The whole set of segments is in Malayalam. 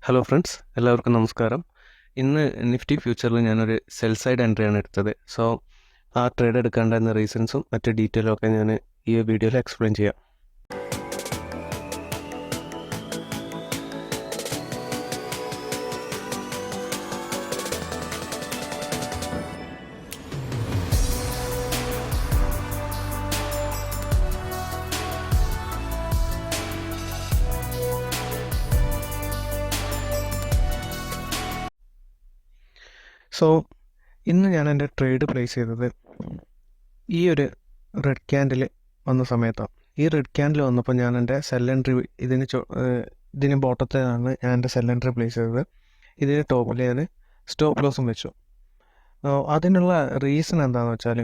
ഹലോ ഫ്രണ്ട്സ്, എല്ലാവർക്കും നമസ്കാരം. ഇന്ന് നിഫ്റ്റി ഫ്യൂച്ചറിൽ ഞാനൊരു സെൽ സൈഡ് എൻട്രിയാണ് എടുത്തത്. സോ ആ ട്രേഡ് എടുക്കേണ്ടുന്ന റീസൺസും മറ്റ് ഡീറ്റെയിലും ഒക്കെ ഞാൻ ഈ വീഡിയോയിൽ എക്സ്പ്ലെയിൻ ചെയ്യാം. സോ ഇന്ന് ഞാൻ എൻ്റെ ട്രേഡ് പ്ലേസ് ചെയ്തത് ഈ ഒരു റെഡ് ക്യാൻഡിൽ വന്ന സമയത്താണ്. ഈ റെഡ് ക്യാൻഡിൽ വന്നപ്പോൾ ഞാൻ എൻ്റെ സെൽ എൻട്രി ഇതിന് ബോട്ടത്തിലാണ് ഞാൻ എൻ്റെ സെൽ എൻട്രി പ്ലേസ് ചെയ്തത്. ഇതിന് ടോപ്പിൽ ഞാൻ സ്റ്റോപ്പ് ലോസും വെച്ചു. അതിനുള്ള റീസൺ എന്താണെന്ന് വെച്ചാൽ,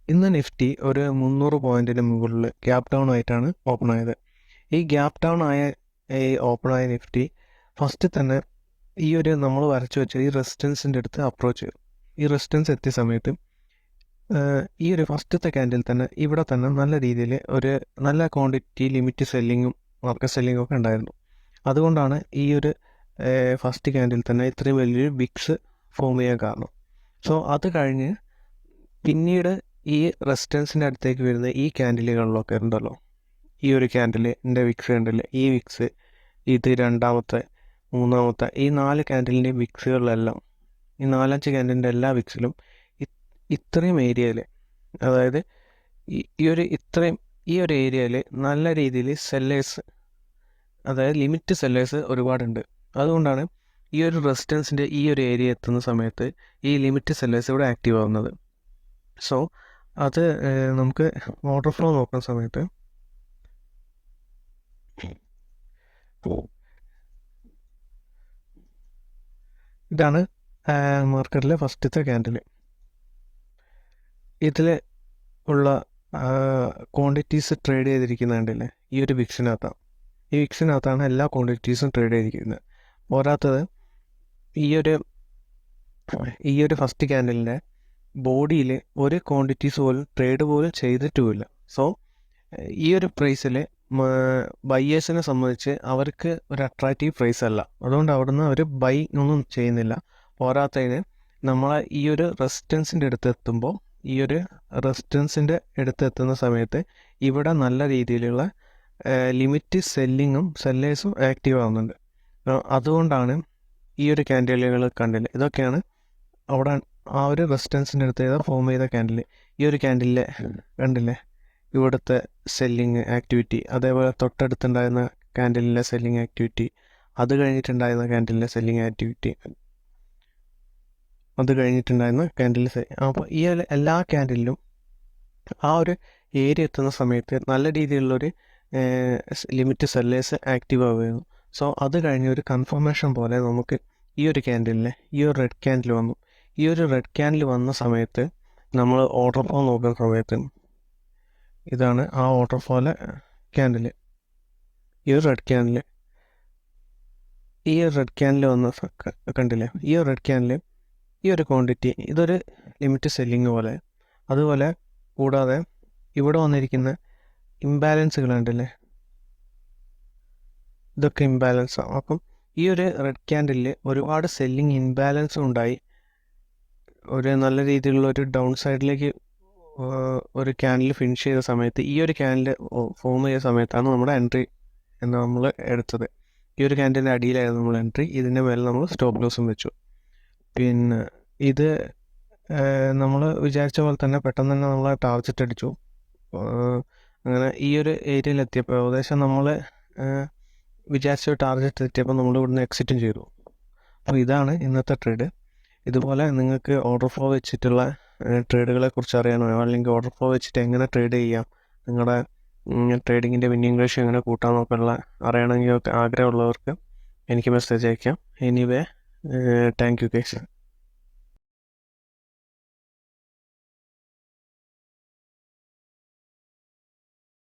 ഇന്ന് നിഫ്റ്റി ഒരു 300 പോയിൻറ്റിന് മുകളിൽ ഗ്യാപ്പ് ഡൗൺ ആയിട്ടാണ് ഓപ്പൺ ആയത്. ഈ ഗ്യാപ്പ് ഡൗൺ ആയ ഓപ്പൺ ആയ നിഫ്റ്റി ഫസ്റ്റ് തന്നെ ഈ ഒരു നമ്മൾ വരച്ചു വെച്ച ഈ റെസിസ്റ്റൻസിൻ്റെ അടുത്ത് അപ്രോച്ച് ചെയ്തു. ഈ റെസിസ്റ്റൻസ് എത്തിയ സമയത്ത് ഈ ഒരു ഫസ്റ്റത്തെ ക്യാൻഡിൽ തന്നെ ഇവിടെ തന്നെ നല്ല രീതിയിൽ ഒരു നല്ല ക്വാണ്ടിറ്റി ലിമിറ്റ് സെല്ലിങ്ങും മാർക്കറ്റ് സെല്ലിങ്ങും ഒക്കെ ഉണ്ടായിരുന്നു. അതുകൊണ്ടാണ് ഈ ഒരു ഫസ്റ്റ് ക്യാൻഡിൽ തന്നെ ഇത്രയും വലിയൊരു വിക്സ് ഫോം ചെയ്യാൻ കാരണം. സോ അത് കഴിഞ്ഞ് പിന്നീട് ഈ റെസിസ്റ്റൻസിൻ്റെ അടുത്തേക്ക് വരുന്ന ഈ ക്യാൻഡിലുകളിലൊക്കെ ഉണ്ടല്ലോ, ഈ ഒരു ക്യാൻഡിലിൻ്റെ വിക്സ് ഉണ്ടല്ലോ, ഈ വിക്സ്, ഇത് രണ്ടാമത്തെ, മൂന്നാമത്തെ, ഈ 4 ക്യാൻഡിലിൻ്റെ വിക്സുകളിലെല്ലാം, ഈ 4-5 ക്യാൻഡിലിൻ്റെ എല്ലാ വിക്സിലും ഇത്രയും ഏരിയയിൽ, അതായത് ഈ ഒരു ഏരിയയിൽ നല്ല രീതിയിൽ സെല്ലേഴ്സ്, അതായത് ലിമിറ്റ് സെല്ലേഴ്സ് ഒരുപാടുണ്ട്. അതുകൊണ്ടാണ് ഈ ഒരു റെസിസ്റ്റൻസിൻ്റെ ഈ ഒരു ഏരിയ എത്തുന്ന സമയത്ത് ഈ ലിമിറ്റ് സെല്ലേഴ്സ് ഇവിടെ ആക്റ്റീവ് ആവുന്നത്. സോ അത് നമുക്ക് ഓർഡർ ഫ്ലോ നോക്കുന്ന സമയത്ത് ഇതാണ് മാർക്കറ്റിലെ ഫസ്റ്റത്തെ ക്യാൻഡിൽ. ഇതിൽ ഉള്ള ക്വാണ്ടിറ്റീസ് ട്രേഡ് ചെയ്തിരിക്കുന്നുണ്ടല്ലേ ഈ ഒരു വിക്സിനകത്താണ്. ഈ വിക്സിനകത്താണ് എല്ലാ ക്വാണ്ടിറ്റീസും ട്രേഡ് ചെയ്തിരിക്കുന്നത്. പോരാത്തത് ഈ ഒരു ഫസ്റ്റ് ക്യാൻഡലിൻ്റെ ബോഡിയിൽ ഒരു ക്വാണ്ടിറ്റീസ് പോലും ട്രേഡ് പോലും ചെയ്തിട്ടുമില്ല. സോ ഈ ഒരു പ്രൈസിൽ ബയ്യേഴ്സിനെ സംബന്ധിച്ച് അവർക്ക് ഒരു അട്രാക്റ്റീവ് പ്രൈസ് അല്ല. അതുകൊണ്ട് അവിടുന്ന് അവർ ബൈ ഒന്നും ചെയ്യുന്നില്ല. പോരാത്തതിന് നമ്മളെ ഈ ഒരു റെസിസ്റ്റൻസിൻ്റെ അടുത്തെത്തുമ്പോൾ, ഈ ഒരു റെസിസ്റ്റൻസിൻ്റെ അടുത്തെത്തുന്ന സമയത്ത് ഇവിടെ നല്ല രീതിയിലുള്ള ലിമിറ്റ് സെല്ലിങ്ങും സെല്ലേഴ്സും ആക്റ്റീവ് ആവുന്നുണ്ട്. അതുകൊണ്ടാണ് ഈ ഒരു ക്യാൻഡിലുകൾ കണ്ടില്ലേ, ഇതൊക്കെയാണ് അവിടെ ആ ഒരു റെസിസ്റ്റൻസിൻ്റെ അടുത്ത് ഫോം ചെയ്ത ക്യാൻഡിൽ. ഈ ഒരു ക്യാൻഡിലെ കണ്ടില്ലേ, ഇവിടുത്തെ സെല്ലിങ് ആക്ടിവിറ്റി, അതേപോലെ തൊട്ടടുത്തുണ്ടായിരുന്ന ക്യാൻഡിലിൻ്റെ സെല്ലിങ് ആക്ടിവിറ്റി, അത് കഴിഞ്ഞിട്ടുണ്ടായിരുന്ന ക്യാൻഡിലിൻ്റെ സെല്ലിങ് ആക്ടിവിറ്റി, അത് കഴിഞ്ഞിട്ടുണ്ടായിരുന്ന ക്യാൻഡിൽ. അപ്പോൾ ഈ എല്ലാ ക്യാൻഡിലും ആ ഒരു ഏരിയ എത്തുന്ന സമയത്ത് നല്ല രീതിയിലുള്ളൊരു ലിമിറ്റ് സെല്ലേഴ്സ് ആക്റ്റീവ് ആവുകയായിരുന്നു. സോ അത് കഴിഞ്ഞ ഒരു കൺഫർമേഷൻ പോലെ നമുക്ക് ഈ ഒരു ക്യാൻഡിലിനെ ഈ ഒരു റെഡ് ക്യാൻഡിൽ വന്നു. ഈ ഒരു റെഡ് ക്യാൻഡിൽ വന്ന സമയത്ത് നമ്മൾ ഓർഡർ ഫ്ലോ നോക്കുന്ന സമയത്ത് ഇതാണ് ആ ഓർഡർ ഫ്ലോയിലെ ക്യാൻഡിൽ. ഈ ഒരു റെഡ് ക്യാൻഡിൽ വന്ന കണ്ടില്ലേ, ഈ ഒരു റെഡ് ക്യാൻഡിൽ ഈ ഒരു ക്വാണ്ടിറ്റി ഇതൊരു ലിമിറ്റ് സെല്ലിങ് പോലെ. അതുപോലെ കൂടാതെ ഇവിടെ വന്നിരിക്കുന്ന ഇംബാലൻസുകൾ ഉണ്ടല്ലേ, ഇതൊക്കെ ഇംബാലൻസാണ്. അപ്പം ഈ ഒരു റെഡ് ക്യാൻഡിലിൽ ഒരുപാട് സെല്ലിങ് ഇംബാലൻസും ഉണ്ടായി. ഒരു നല്ല രീതിയിലുള്ള ഒരു ഡൗൺ സൈഡിലേക്ക് ഒരു ക്യാൻഡിൽ ഫിനിഷ് ചെയ്ത സമയത്ത്, ഈ ഒരു ക്യാൻഡിൽ ഫോം ചെയ്ത സമയത്താണ് നമ്മുടെ എൻട്രി എന്ന് നമ്മൾ എടുത്തത്. ഈ ഒരു ക്യാൻഡിലിൻ്റെ അടിയിലായിരുന്നു നമ്മൾ എൻട്രി. ഇതിൻ്റെ മേലെ നമ്മൾ സ്റ്റോപ്പ് ലോസും വെച്ചു. പിന്നെ ഇത് നമ്മൾ വിചാരിച്ച പോലെ തന്നെ പെട്ടെന്ന് തന്നെ നമ്മൾ ടാർഗറ്റ് അടിച്ചു. അങ്ങനെ ഈ ഒരു ഏരിയയിലെത്തിയപ്പോൾ ഏകദേശം നമ്മൾ വിചാരിച്ച ടാർഗറ്റ് എത്തിയപ്പോൾ നമ്മൾ ഇവിടുന്ന് എക്സിറ്റും ചെയ്തു. അപ്പോൾ ഇതാണ് ഇന്നത്തെ ട്രേഡ്. ഇതുപോലെ നിങ്ങൾക്ക് ഓർഡർ ഫ്ലോ വെച്ചിട്ടുള്ള ട്രേഡുകളെ കുറിച്ച് അറിയാനോ, അല്ലെങ്കിൽ ഓർഡർ ഫ്ലോ വെച്ചിട്ട് എങ്ങനെ ട്രേഡ് ചെയ്യാം, നിങ്ങളുടെ ട്രേഡിങ്ങിൻ്റെ വിന്നിംഗ് റേഷ്യോ എങ്ങനെ കൂട്ടാമെന്നൊക്കെ അറിയണമെങ്കിൽ ആഗ്രഹമുള്ളവർക്ക് എനിക്ക് മെസ്സേജ് അയക്കാം. Anyway, thank you guys.